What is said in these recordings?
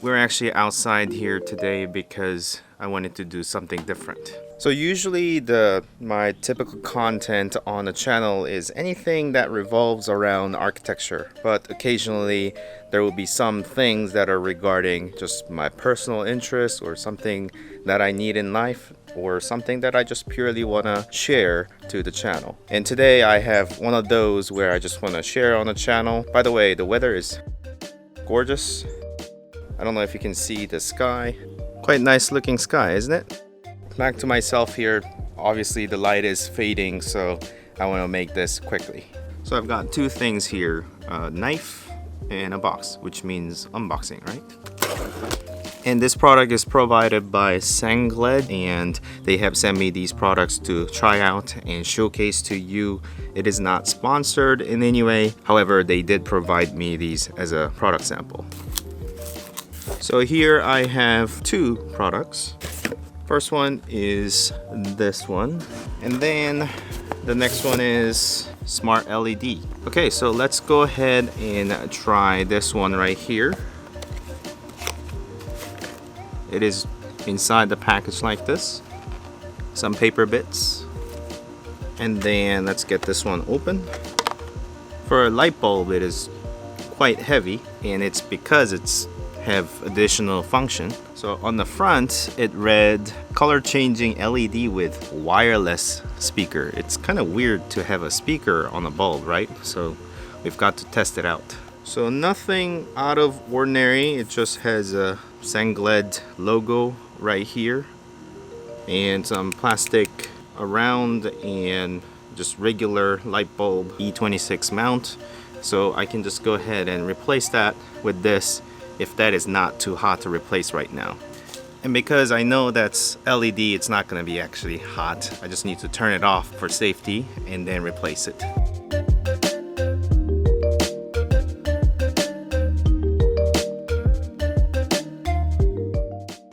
We're actually outside here today because I wanted to do something different. So usually my typical content on the channel is anything that revolves around architecture, but occasionally there will be some things that are regarding just my personal interest or something that I need in life or something that I just purely want to share to the channel. And today I have one of those where I just want to share on the channel. By the way, the weather is gorgeous. I don't know if you can see the sky. Quite nice looking sky, isn't it? Back to myself here. Obviously the light is fading, so I want to make this quickly. So I've got two things here, a knife and a box, which means unboxing, right? And this product is provided by Sengled, and they have sent me these products to try out and showcase to you. It is not sponsored in any way. However, they did provide me these as a product sample. So here I have two products. First one is this one, and then the next one is Smart LED. Okay, so let's go ahead and try this one right here. It is inside the package like this, some paper bits, and then let's get this one open. For a light bulb, it is quite heavy, and it's because it's have additional function. So on the front it read color changing LED with wireless speaker. It's kind of weird to have a speaker on a bulb, right? So we've got to test it out. So nothing out of ordinary. It just has a Sengled logo right here and some plastic around and just regular light bulb E26 mount. So I can just go ahead and replace that with this if that is not too hot to replace right now. And because I know that's LED, it's not going to be actually hot. I just need to turn it off for safety and then replace it.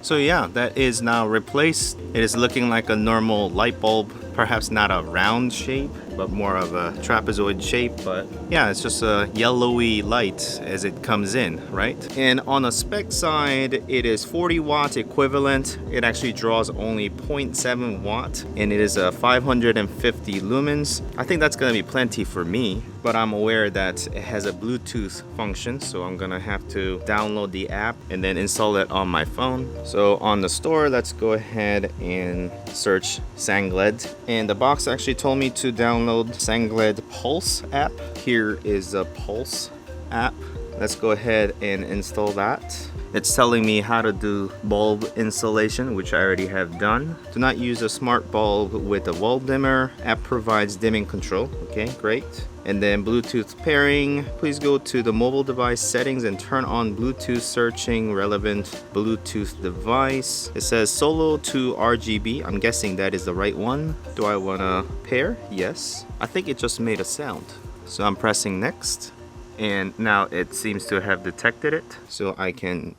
So yeah, that is now replaced. It is looking like a normal light bulb, perhaps not a round shape, but more of a trapezoid shape. But yeah, it's just a yellowy light as it comes in, right? And on the spec side, it is 40 watt equivalent. It actually draws only 0.7 watt, and it is a 550 lumens. I think that's gonna be plenty for me, but I'm aware that it has a Bluetooth function, so I'm gonna have to download the app and then install it on my phone. So on the store, let's go ahead and search Sengled. And the box actually told me to download Sengled Pulse app. Here is the Pulse app. Let's go ahead and install that. It's telling me how to do bulb installation, which I already have done. Do not use a smart bulb with a wall dimmer. App provides dimming control. Okay, great. And then Bluetooth pairing. Please go to the mobile device settings and turn on Bluetooth searching relevant Bluetooth device. It says solo to RGB. I'm guessing that is the right one. Do I want to pair? Yes. I think it just made a sound. So I'm pressing next. And now it seems to have detected it. So I can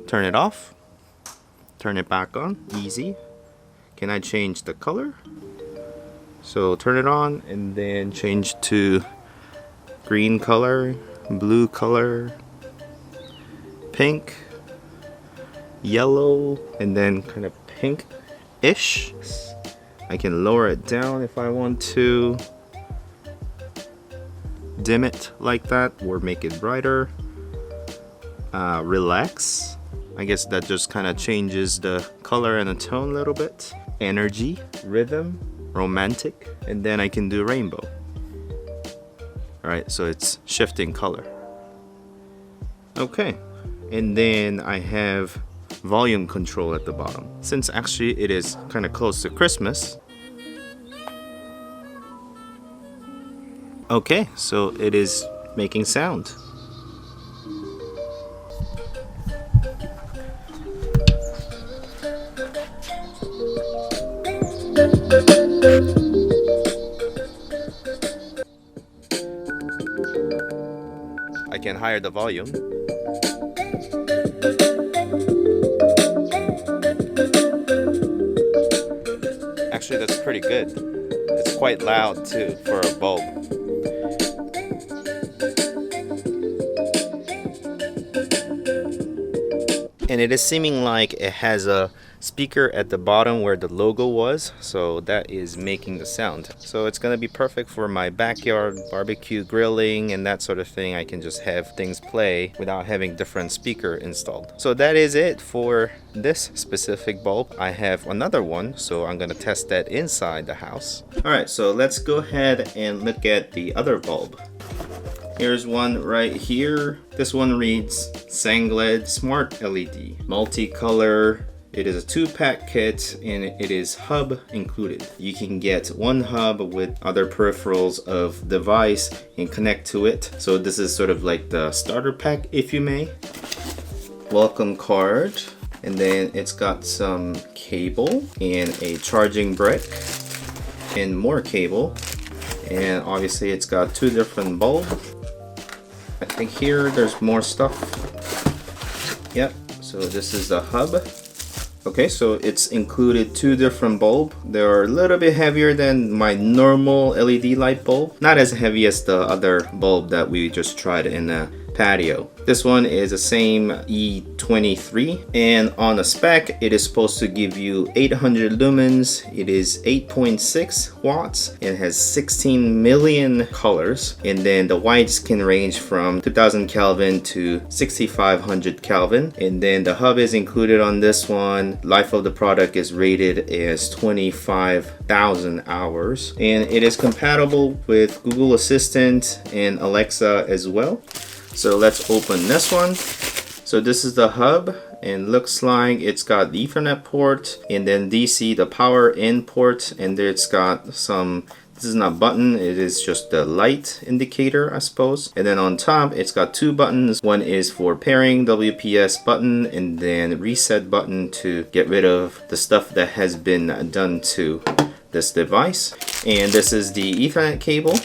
turn it off, turn it back on, easy. Can I change the color? So turn it on and then change to green color, blue color, pink, yellow, and then kind of pink-ish. I can lower it down if I want to. Dim it like that or make it brighter. Relax. I guess that just kind of changes the color and the tone a little bit. Energy, rhythm, romantic, and then I can do rainbow. Alright, so it's shifting color. Okay, and then I have volume control at the bottom. Since actually it is kind of close to Christmas. Okay, so it is making sound. I can higher the volume. Actually, that's pretty good. It's quite loud too for a bulb. and it is seeming like it has a speaker at the bottom where the logo was, so that is making the sound. So it's gonna be perfect for my backyard barbecue grilling and that sort of thing. I can just have things play without having different speaker installed. So that is it for this specific bulb. I have another one, so I'm gonna test that inside the house. All right, so let's go ahead and look at the other bulb. Here's one right here. This one reads Sengled Smart LED Multicolor. It is a 2-pack kit and it is hub included. You can get one hub with other peripherals of device and connect to it. So this is sort of like the starter pack, if you may. Welcome card. And then it's got some cable and a charging brick and more cable. And obviously it's got 2 different bulbs. I think here there's more stuff. Yep, so this is the hub. Okay, so it's included 2 different bulbs. They're a little bit heavier than my normal LED light bulb. Not as heavy as the other bulb that we just tried in the patio. This one is the same E23, and on the spec it is supposed to give you 800 lumens. It is 8.6 watts. It has 16 million colors, and then the whites can range from 2000 Kelvin to 6500 Kelvin. And then the hub is included on this one. Life of the product is rated as 25,000 hours, and it is compatible with Google Assistant and Alexa as well. So let's open this one. So this is the hub, and looks like it's got the Ethernet port and then DC, the power in port, and there it's got some, this is not button, it is just the light indicator, I suppose. And then on top it's got 2 buttons. One is for pairing, WPS button, and then reset button to get rid of the stuff that has been done to this device. And this is the Ethernet cable.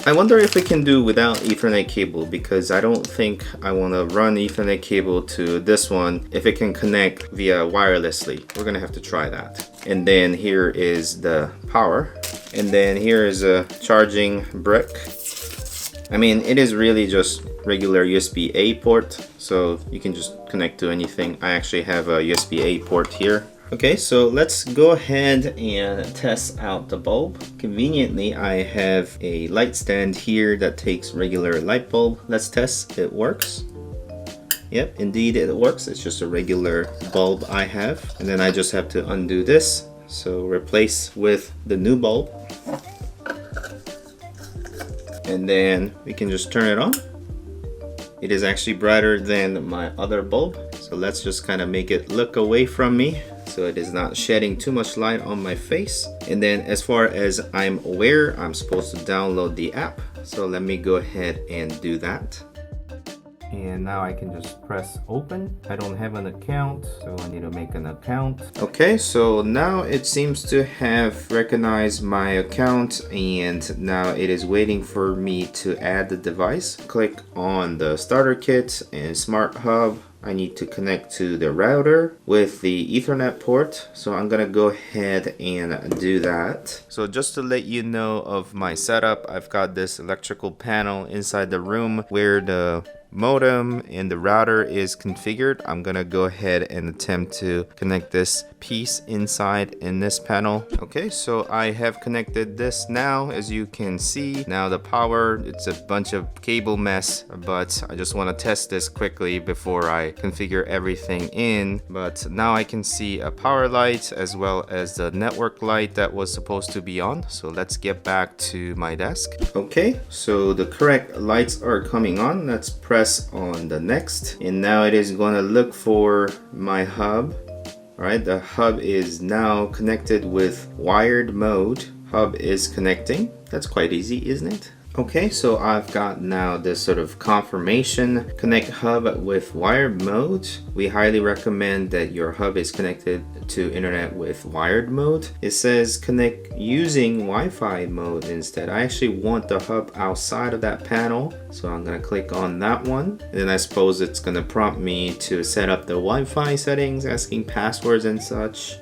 I wonder if we can do without Ethernet cable, because I don't think I want to run Ethernet cable to this one if it can connect via wirelessly. We're gonna have to try that. And then here is the power, and then here is a charging brick. I mean, it is really just regular USB-A port, so you can just connect to anything. I actually have a USB-A port here. Okay, so let's go ahead and test out the bulb. Conveniently, I have a light stand here that takes regular light bulb. Let's test it works. Yep, indeed it works. It's just a regular bulb I have. And then I just have to undo this. So replace with the new bulb. And then we can just turn it on. It is actually brighter than my other bulb. So let's just kind of make it look away from me, so it is not shedding too much light on my face. And then as far as I'm aware, I'm supposed to download the app. So let me go ahead and do that. And now I can just press open. I don't have an account, so I need to make an account. Okay, so now it seems to have recognized my account, and now it is waiting for me to add the device. Click on the starter kit and smart hub. I need to connect to the router with the Ethernet port, so I'm gonna go ahead and do that. So just to let you know of my setup, I've got this electrical panel inside the room where the modem and the router is configured. I'm gonna go ahead and attempt to connect this piece inside in this panel. Okay, so I have connected this now. As you can see, now the power, it's a bunch of cable mess, but I just want to test this quickly before I configure everything in. But now I can see a power light as well as the network light that was supposed to be on. So let's get back to my desk. Okay, so the correct lights are coming on. Let's press on the next, and now it is going to look for my hub. Alright, the hub is now connected with wired mode. Hub is connecting. That's quite easy, isn't it? Okay, so I've got now this sort of confirmation. Connect hub with wired mode. We highly recommend that your hub is connected to internet with wired mode. It says connect using Wi-Fi mode instead. I actually want the hub outside of that panel, so I'm gonna click on that one. And then I suppose it's gonna prompt me to set up the Wi-Fi settings, asking passwords and such.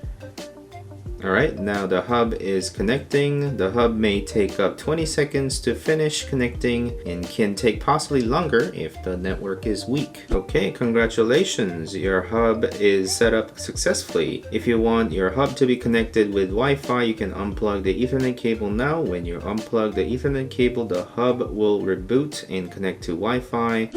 Alright, now the hub is connecting. The hub may take up 20 seconds to finish connecting and can take possibly longer if the network is weak. Okay, congratulations, your hub is set up successfully. If you want your hub to be connected with Wi-Fi, you can unplug the Ethernet cable now. When you unplug the Ethernet cable, the hub will reboot and connect to Wi-Fi.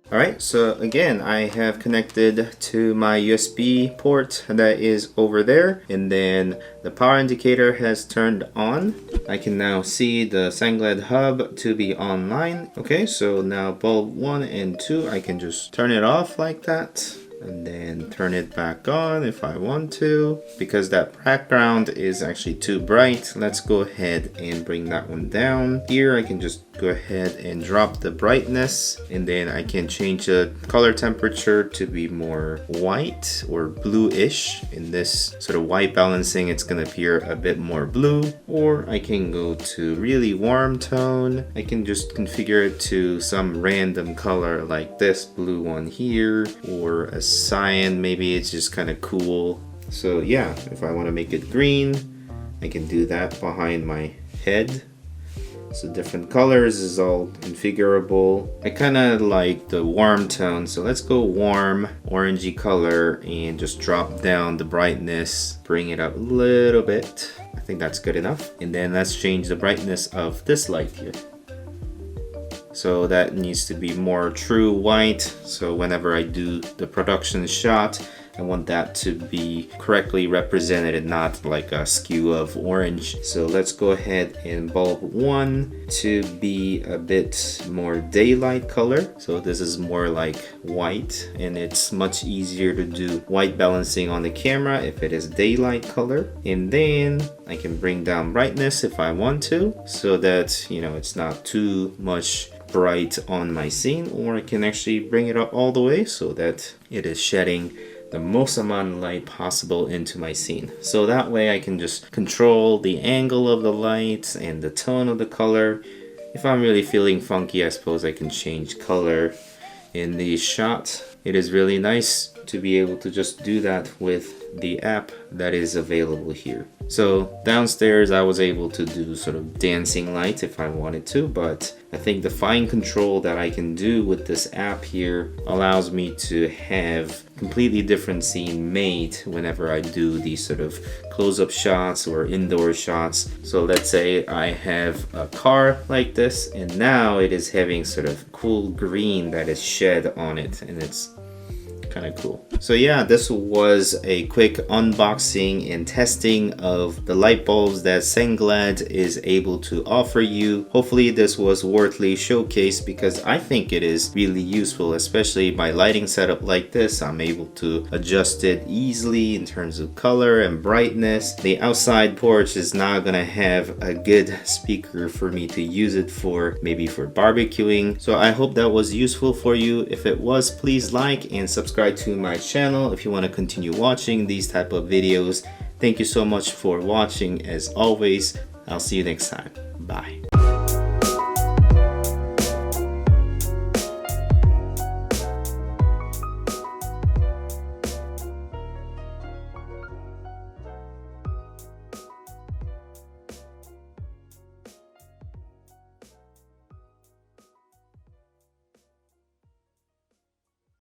Alright, so again, I have connected to my USB port that is over there, and then the power indicator has turned on. I can now see the Sengled hub to be online. Okay, so now bulb 1 and 2, I can just turn it off like that, and then turn it back on if I want to. Because that background is actually too bright, let's go ahead and bring that one down. Here I can just go ahead and drop the brightness, and then I can change the color temperature to be more white or bluish. In this sort of white balancing, it's gonna appear a bit more blue. Or I can go to really warm tone. I can just configure it to some random color like this blue one here, or a cyan. Maybe it's just kind of cool. So yeah, if I want to make it green, I can do that behind my head. So different colors is all configurable. I kind of like the warm tone, so let's go warm orangey color and just drop down the brightness, bring it up a little bit. I think that's good enough. And then let's change the brightness of this light here. So that needs to be more true white. So whenever I do the production shot, I want that to be correctly represented and not like a skew of orange. So let's go ahead and bulb 1 to be a bit more daylight color. So this is more like white, and it's much easier to do white balancing on the camera if it is daylight color. And then I can bring down brightness if I want to, so that, you know, it's not too much bright on my scene, or I can actually bring it up all the way so that it is shedding the most amount of light possible into my scene. So that way I can just control the angle of the light and the tone of the color. If I'm really feeling funky, I suppose I can change color in the shot. It is really nice to be able to just do that with the app that is available here. So downstairs I was able to do sort of dancing light if I wanted to, but I think the fine control that I can do with this app here allows me to have completely different scene made whenever I do these sort of close-up shots or indoor shots. So let's say I have a car like this, and now it is having sort of cool green that is shed on it, and it's kind of cool. So yeah, this was a quick unboxing and testing of the light bulbs that Sengled is able to offer you. Hopefully this was worthily showcased, because I think it is really useful, especially my lighting setup like this. I'm able to adjust it easily in terms of color and brightness. The outside porch is now gonna have a good speaker for me to use it for, maybe for barbecuing. So I hope that was useful for you. If it was, please like and subscribe to my channel if you want to continue watching these type of videos. Thank you so much for watching. As always, I'll see you next time. Bye.